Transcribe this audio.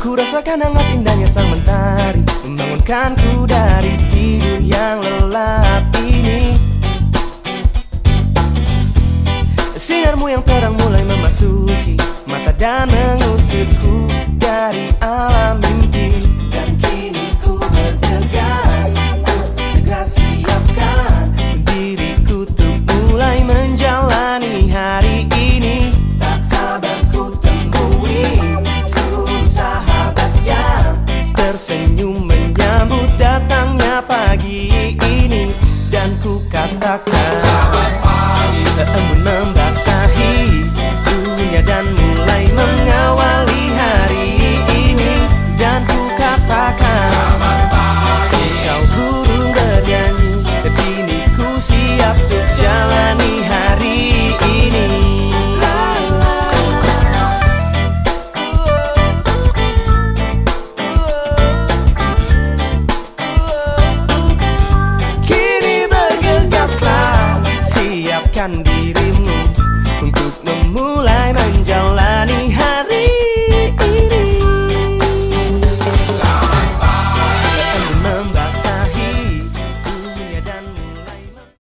Ku rasakan hangat indahnya sang mentari, membangunkanku dari tidur yang lelap ini. Sinarmu yang terang mulai memasuki mata dan mengusirku dari alam mimpi. Dan kini ku bergegas, segera siapkan diriku untuk mulai menjalani hari ini. Tak sabar ku temui seluruh sahabat yang tersenyum menyambut datangnya pagi ini. Dan ku katakan embun membasahi dunia dan mulai mengawali hari ini. Dan ku katakan kicau burung bernyanyi, dan kini ku siap untuk jalani hari ini. Kini bergegaslah, siapkan dirimu untuk memulai menjauh